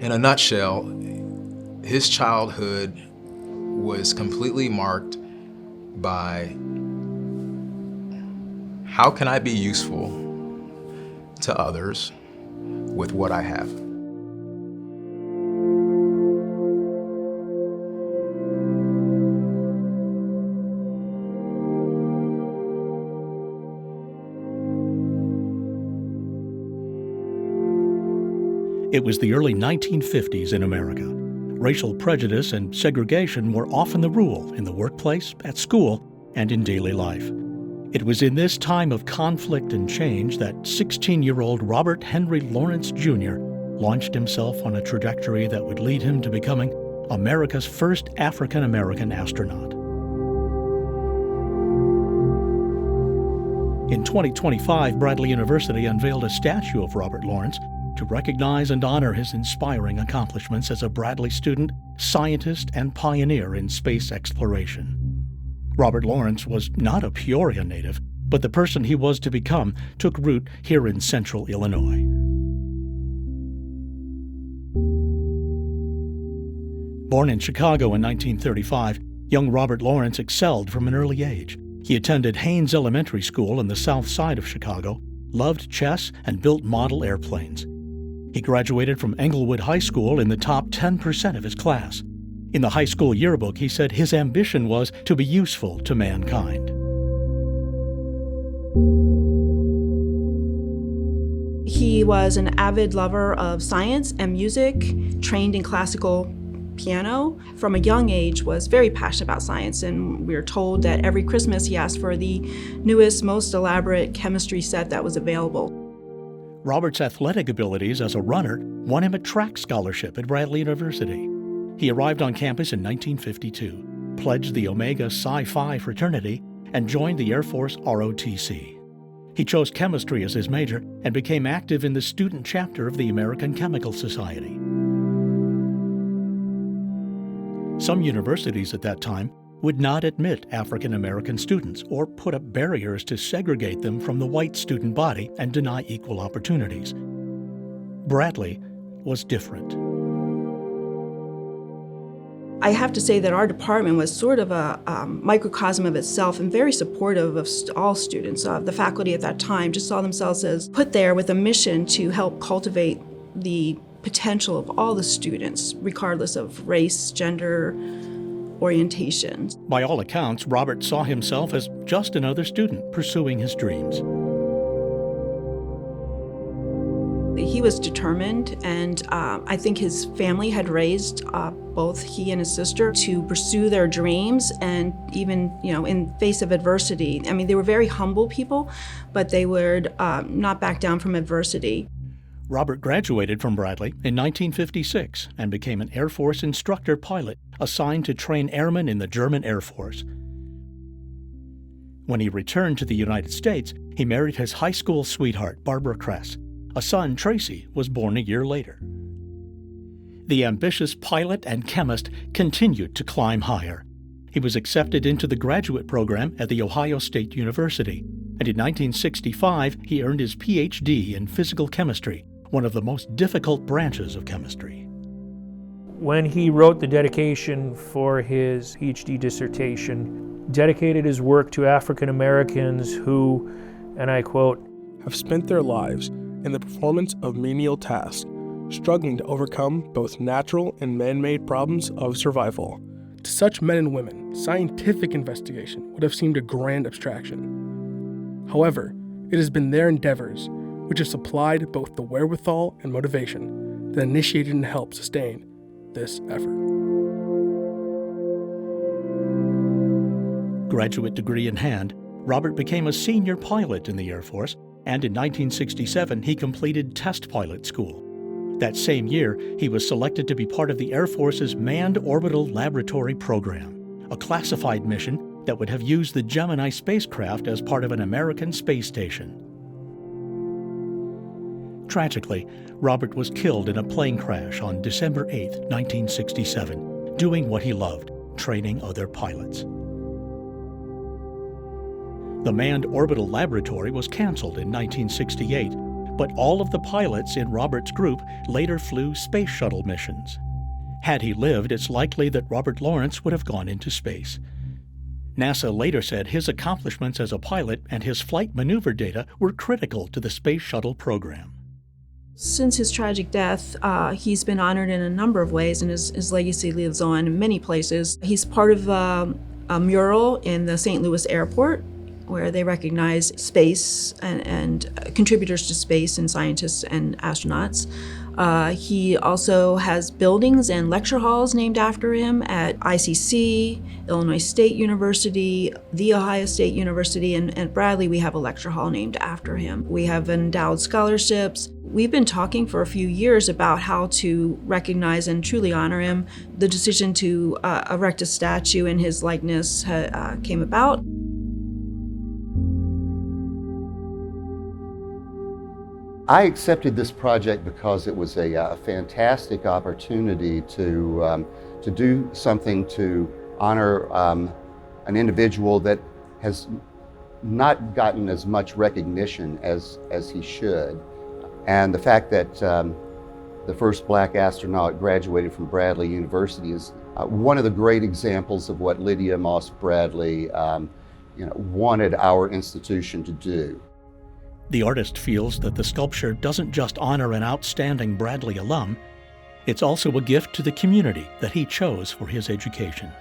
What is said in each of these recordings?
In a nutshell, his childhood was completely marked by how can I be useful to others with what I have. It was the early 1950s in America. Racial prejudice and segregation were often the rule in the workplace, at school, and in daily life. It was in this time of conflict and change that 16-year-old Robert Henry Lawrence Jr. launched himself on a trajectory that would lead him to becoming America's first African-American astronaut. In 2025, Bradley University unveiled a statue of Robert Lawrence to recognize and honor his inspiring accomplishments as a Bradley student, scientist, and pioneer in space exploration. Robert Lawrence was not a Peoria native, but the person he was to become took root here in central Illinois. Born in Chicago in 1935, young Robert Lawrence excelled from an early age. He attended Haynes Elementary School in the south side of Chicago, loved chess, and built model airplanes. He graduated from Englewood High School in the top 10% of his class. In the high school yearbook, he said his ambition was to be useful to mankind. He was an avid lover of science and music, trained in classical piano. From a young age, was very passionate about science, and we were told that every Christmas he asked for the newest, most elaborate chemistry set that was available. Robert's athletic abilities as a runner won him a track scholarship at Bradley University. He arrived on campus in 1952, pledged the Omega Psi Phi fraternity, and joined the Air Force ROTC. He chose chemistry as his major and became active in the student chapter of the American Chemical Society. Some universities at that time would not admit African American students or put up barriers to segregate them from the white student body and deny equal opportunities. Bradley was different. I have to say that our department was sort of a microcosm of itself and very supportive of all students. The faculty at that time just saw themselves as put there with a mission to help cultivate the potential of all the students, regardless of race, gender, orientation. By all accounts, Robert saw himself as just another student pursuing his dreams. He was determined, and I think his family had raised both he and his sister to pursue their dreams, and even, in face of adversity. I mean, they were very humble people, but they would not back down from adversity. Robert graduated from Bradley in 1956 and became an Air Force instructor pilot assigned to train airmen in the German Air Force. When he returned to the United States, he married his high school sweetheart, Barbara Kress. A son, Tracy, was born a year later. The ambitious pilot and chemist continued to climb higher. He was accepted into the graduate program at The Ohio State University, and in 1965 he earned his Ph.D. in physical chemistry, one of the most difficult branches of chemistry. When he wrote the dedication for his PhD dissertation, dedicated his work to African Americans who, and I quote, have spent their lives in the performance of menial tasks, struggling to overcome both natural and man-made problems of survival. To such men and women, scientific investigation would have seemed a grand abstraction. However, it has been their endeavors which have supplied both the wherewithal and motivation that initiated and helped sustain this effort. Graduate degree in hand, Robert became a senior pilot in the Air Force, and in 1967 he completed test pilot school. That same year, he was selected to be part of the Air Force's Manned Orbital Laboratory Program, a classified mission that would have used the Gemini spacecraft as part of an American space station. Tragically, Robert was killed in a plane crash on December 8, 1967, doing what he loved, training other pilots. The Manned Orbital Laboratory was canceled in 1968, but all of the pilots in Robert's group later flew space shuttle missions. Had he lived, it's likely that Robert Lawrence would have gone into space. NASA later said his accomplishments as a pilot and his flight maneuver data were critical to the space shuttle program. Since his tragic death, he's been honored in a number of ways, and his legacy lives on in many places. He's part of a mural in the St. Louis airport where they recognize space and contributors to space and scientists and astronauts. He also has buildings and lecture halls named after him at ICC, Illinois State University, The Ohio State University, and at Bradley we have a lecture hall named after him. We have endowed scholarships. We've been talking for a few years about how to recognize and truly honor him. The decision to erect a statue in his likeness came about. I accepted this project because it was a fantastic opportunity to do something to honor an individual that has not gotten as much recognition as he should. And the fact that the first black astronaut graduated from Bradley University is one of the great examples of what Lydia Moss Bradley wanted our institution to do. The artist feels that the sculpture doesn't just honor an outstanding Bradley alum, it's also a gift to the community that he chose for his education.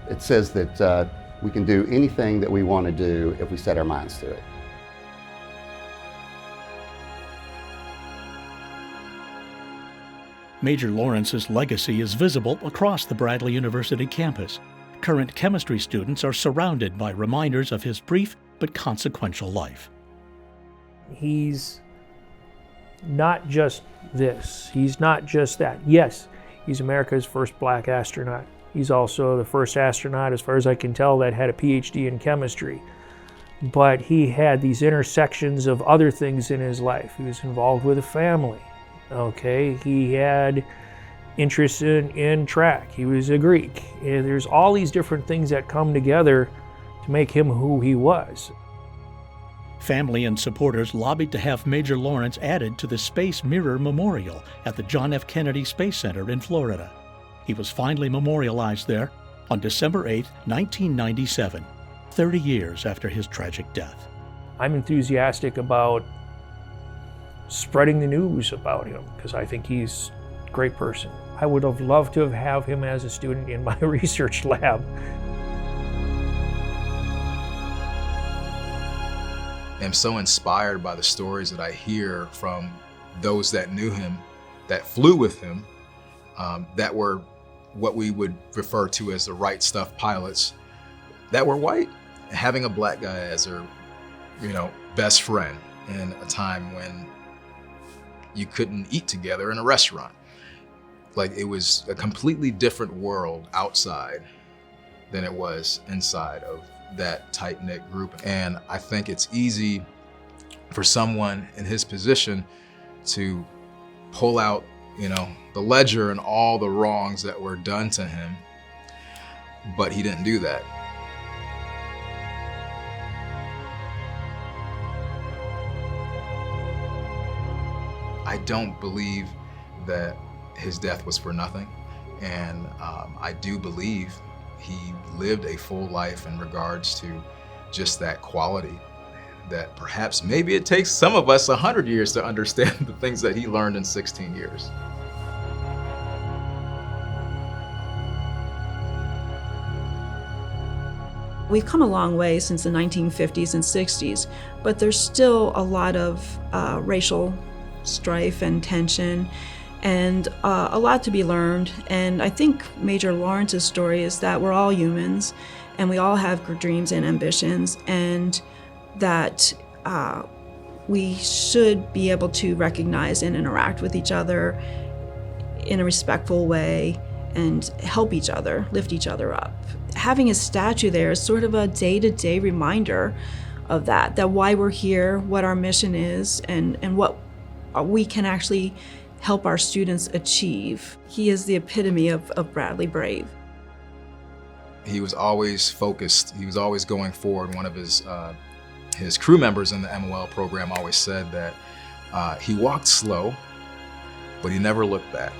It says that we can do anything that we want to do if we set our minds to it. Major Lawrence's legacy is visible across the Bradley University campus. Current chemistry students are surrounded by reminders of his brief but consequential life. He's not just this. He's not just that. Yes, he's America's first black astronaut. He's also the first astronaut, as far as I can tell, that had a PhD in chemistry. But he had these intersections of other things in his life. He was involved with a family. Okay, he had interest in track. He was a Greek. And there's all these different things that come together to make him who he was. Family and supporters lobbied to have Major Lawrence added to the Space Mirror Memorial at the John F. Kennedy Space Center in Florida. He was finally memorialized there on December 8, 1997, 30 years after his tragic death. I'm enthusiastic about spreading the news about him because I think he's a great person. I would have loved to have him as a student in my research lab. I'm so inspired by the stories that I hear from those that knew him, that flew with him, that were what we would refer to as the right stuff pilots, that were white. Having a black guy as their, best friend in a time when you couldn't eat together in a restaurant. Like, it was a completely different world outside than it was inside of that tight-knit group. And I think it's easy for someone in his position to pull out, the ledger and all the wrongs that were done to him, but he didn't do that. I don't believe that his death was for nothing, and I do believe he lived a full life in regards to just that quality that perhaps maybe it takes some of us 100 years to understand the things that he learned in 16 years. We've come a long way since the 1950s and 60s, but there's still a lot of racial strife and tension, and a lot to be learned. And I think Major Lawrence's story is that we're all humans and we all have dreams and ambitions, and that we should be able to recognize and interact with each other in a respectful way and help each other, lift each other up. Having a statue there is sort of a day-to-day reminder of that why we're here, what our mission is, and what we can actually help our students achieve. He is the epitome of Bradley Brave. He was always focused. He was always going forward. One of his crew members in the MOL program always said that He walked slow, but he never looked back.